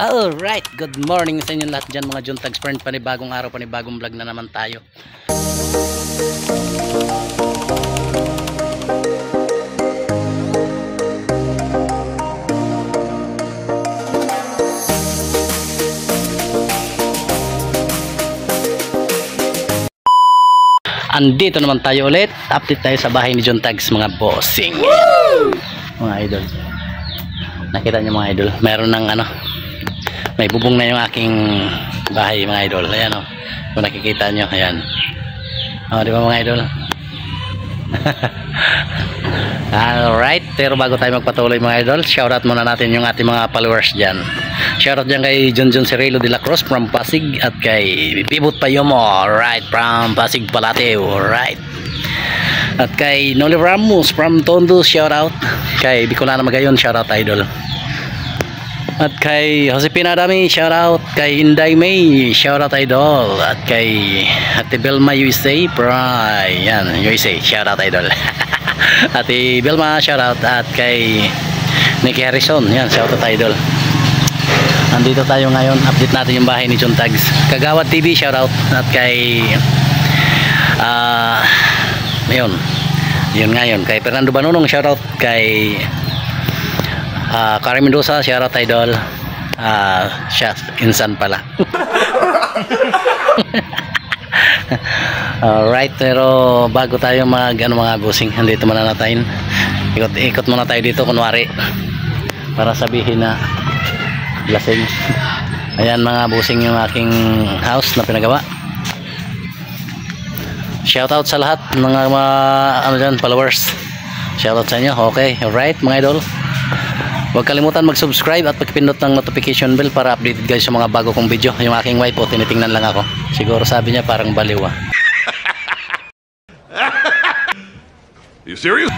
Alright, good morning sa inyo lahat dyan mga Juntags friend. Panibagong araw, panibagong vlog na naman tayo. Andito naman tayo ulit. Update tayo sa bahay ni Juntags mga bossing. Mga idol. Nakita niyo mga idol, meron ng may bubong na yung aking bahay mga idol. Ayan o, kung nakikita nyo, ayan o, di ba mga idol? Alright, pero bago tayo magpatuloy mga idol, shoutout muna natin yung ating mga followers dyan. Shoutout dyan kay Junjun Cirilo de la Cruz from Pasig, at kay Pibot Payomo, alright, from Pasig Palateo, alright, at kay Noli Ramos from Tondo, shoutout. Kay Bicolana Magayon, shoutout idol. At kay Josepina Dami, shoutout. Kay Inday May, shoutout idol. At kay Ate Belma USA, yan, USA, shoutout idol. Ate Belma, shoutout. At kay Nicky Harrison, yan, shoutout idol. Andito tayo ngayon, update natin yung bahay ni Juntags. Kagawad TV, shoutout. At kay yun ngayon, kay Fernando Banunong, shoutout. Kay Kari Mendoza, shoutout idol. Siya insan pala. Alright, pero bago tayo mga busing, andito muna natin, ikot muna tayo dito kunwari para sabihin na lasing. Ayan mga busing yung aking house na pinagawa. Shoutout sa lahat ng mga followers. Shoutout sa inyo. Okay, alright mga idol. Huwag kalimutan mag-subscribe at pagpindot ng notification bell para updated guys sa mga bago kong video. Yung aking wife po, tinitingnan lang ako. Siguro sabi niya parang baliw ah. You serious?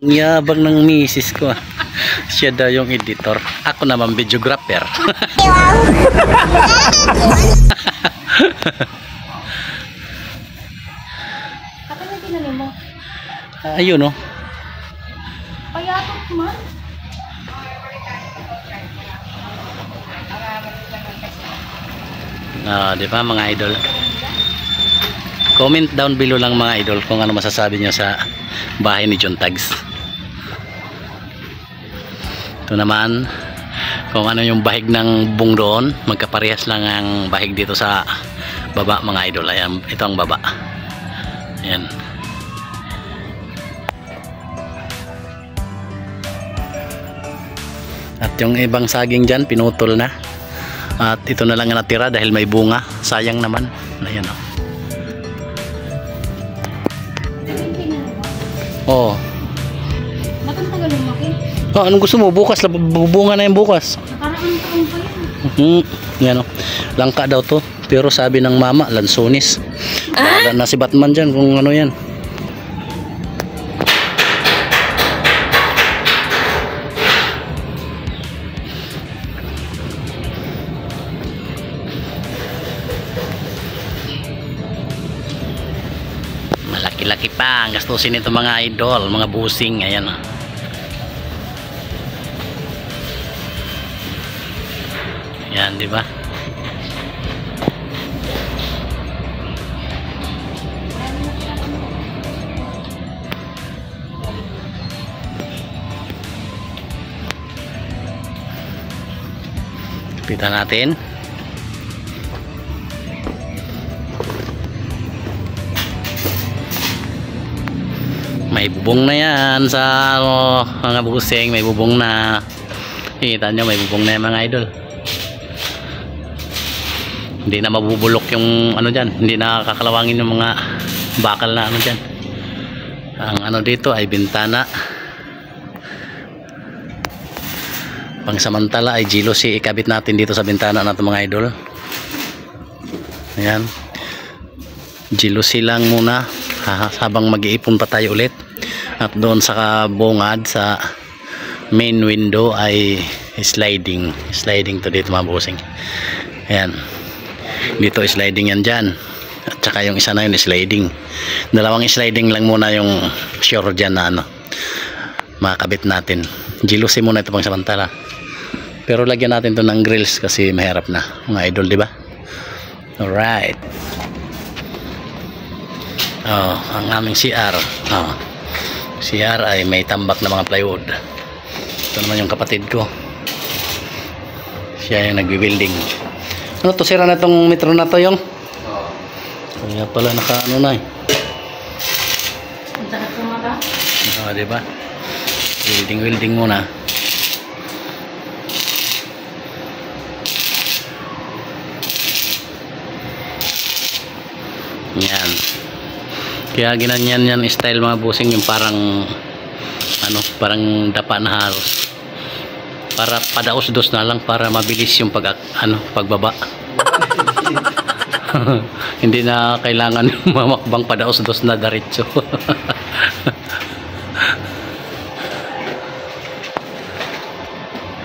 Yabang ng misis ko ah. Siya daw yung editor. Ako naman videographer. Ayun oh. Payatot man. Di ba mga idol? Comment down below lang mga idol kung ano masasabi niyo sa bahay ni Juntags. Ito naman kung ano yung bahig ng bubong doon, magkaparehas lang ang bahig dito sa baba mga idol. Ayan, ito ang baba. Ayan. At yung ibang saging dyan pinutol na, at ito na lang ang natira dahil may bunga. Sayang naman. Ayan o. Oh. Matagal lumaki. Oh, anong gusto mo? Bukas, bubunga na yung bukas. Parang ang taon pa yan. Yan o. Langka daw to. Pero sabi ng mama, lansonis. Bahala na si Batman dyan kung ano yan. Malaki-laki pa ang gastusin nito mga idol, mga busing. Ayan o. Yan, di ba? Kapitan natin. May bubong na yan sa mga busing, may bubong na. Kita nyo, may bubong na yan mga idol. Hindi na mabubulok yung dyan, hindi na kakalawangin yung mga bakal na dyan. Ang dito ay bintana. Pangsamantala ay jealousy ikabit natin dito sa bintana natin mga idol. Ayan, jealousy lang muna habang mag-iipon pa tayo ulit. At doon sa bungad sa main window ay sliding to dito mga busing. Ayan, dito sliding yan dyan, at saka yung isa na yun sliding. Dalawang sliding lang muna yung sure dyan na makakabit natin. Jealousy muna ito pang samantala. Pero lagyan natin to ng grills kasi mahirap na mga idol, di ba? Alright. Oh, ang aming CR. Oh. CR ay may tambak na mga plywood. Ito naman yung kapatid ko. Siya yung nagbi-building. Ano to, sira na itong metro na to yung? Kaya pala naka ano na eh. Ang sakit sa mata. Oh, di ba? Welding muna. Yan. Kaya ginanyan yan style mga busing, yung parang ano, parang dapa na halos. Para padaos-dos na lang para mabilis yung pagbaba. Hindi na kailangan mamakbang padaos-dos na diretso.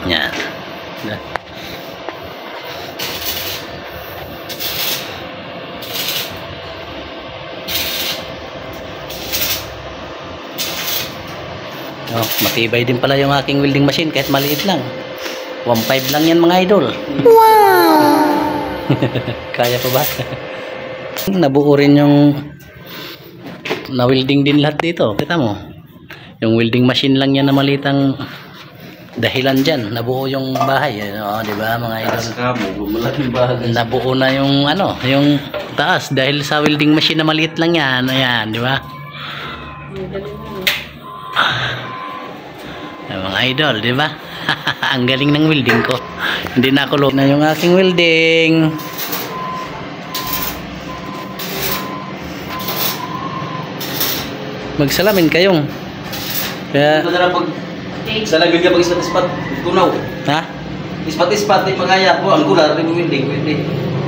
Yan. Oh, matibay din pala yung aking welding machine kahit maliit lang. 1.5 lang yan mga idol. Wow! Kaya pa ba? Nabuo rin yung na-welding din lahat dito. Kita mo. Yung welding machine lang yan na malitang dahilan dyan. Nabuo yung bahay. Oh, di ba mga idol? Nabuo na yung ano, yung taas dahil sa welding machine na maliit lang yan. Ayan, di ba? Mga idol, di ba? Ang galing ng welding ko. Hindi na ako na yung aking welding. Magsalamin kayong. Kaya pag salagin ka pag ispat-ispat, tunaw. ha? Ispat-ispat ay pangaya po, ang gular, rin welding, pwede.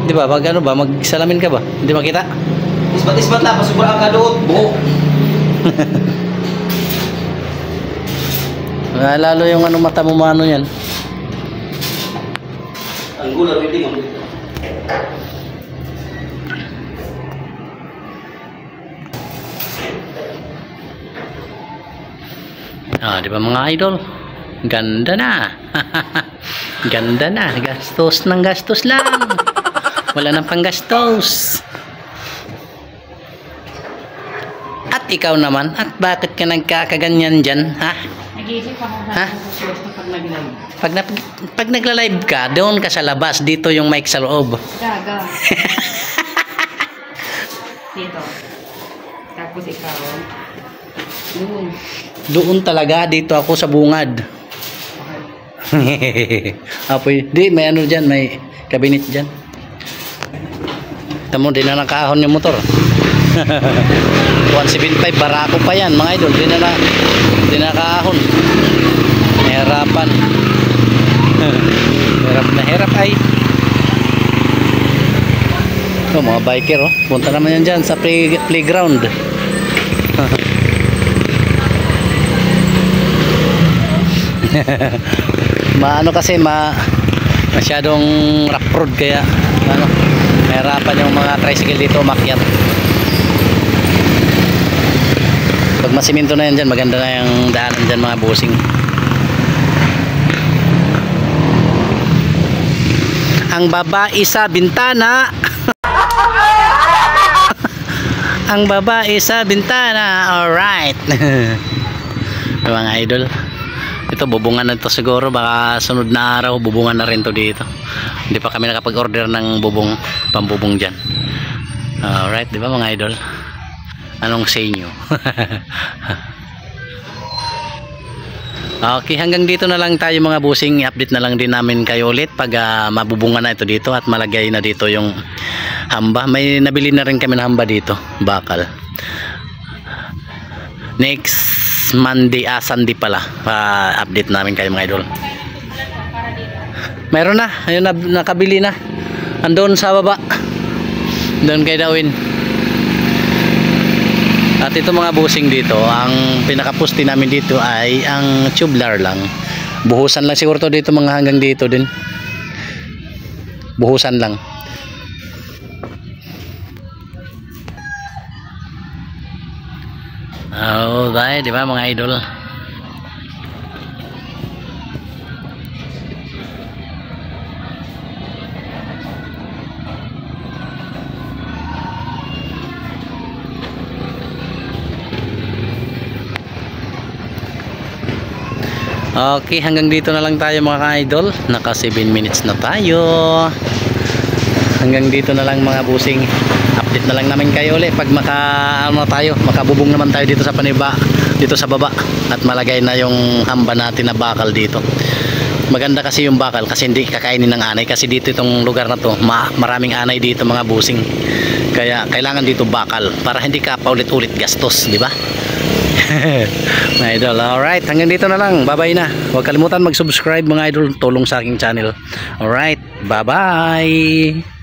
Di ba? Pag ano ba? Magsalamin ka ba? Hindi makita? Ispat-ispat lang, pasubra ang kadoot, buo. Lalo yung ano mata mo mano yan. Ang gular, welding, ang welding. Ah, di ba mga idol? Ganda na. Ganda na. Gastos ng gastos lang. Wala nang panggastos. At ikaw naman, at bakit ka nagkakaganyan dyan, ha? Nag-iisip ako Ha? sa pag nag-live. Pag nagla-live ka, doon ka sa labas. Dito yung mic sa loob. Gaga. Dito. Tapos ikaw. Doon. Doon talaga, dito ako sa bungad. Apoy, di, may ano dyan, may cabinet dyan. Tamo, di na nakahon yung motor. 175, barako pa yan, mga idol. Di na nakahon. Herapan. Hirap na hirap ay. Oh, mga biker, oh. Punta naman yan dyan sa playground. Maano kasi masyadong rough road kaya ano, mahirapan yung mga tricycle dito umakyat. Pag masiminto na yan dyan, maganda na yung daanan dyan mga busing. Ang babae sa bintana. Ang babae sa bintana. Alright. Mga idol, ito bubungan na to siguro, baka sunod na araw bubungan na rin to dito. Hindi pa kami nakapag-order ng bubong, pambubong dyan. Alright, di ba mga idol? Anong say nyo? Okay, hanggang dito na lang tayo mga busing. I-update na lang din namin kayo ulit pag mabubungan na ito dito at malagay na dito yung hamba. May nabili na rin kami ng hamba dito, bakal. Next Monday, Sunday pala, update namin kayo mga idol. Meron na, ayun, nakabili na. Andun sa baba, doon kay Dawin. At ito mga busing dito, ang pinakapusti namin dito ay ang tubular lang. Buhusan lang siguro to dito, mga hanggang dito din. Buhusan lang. Alright, di ba mga idol? Okay, hanggang dito na lang tayo mga ka-idol. Naka 7 minutes na tayo. Hanggang dito na lang mga busing. Update na lang namin kayo ulit pag makabubong naman tayo dito sa paniba, dito sa baba, at malagay na yung hamba natin na bakal dito. Maganda kasi yung bakal kasi hindi kakainin ng anay, kasi dito itong lugar na to maraming anay dito mga busing, kaya kailangan dito bakal para hindi ka paulit-ulit gastos, di ba? Mga idol, alright, hanggang dito na lang, bye bye na. Huwag kalimutan mag-subscribe mga idol, tulong sa aking channel. Alright, bye bye.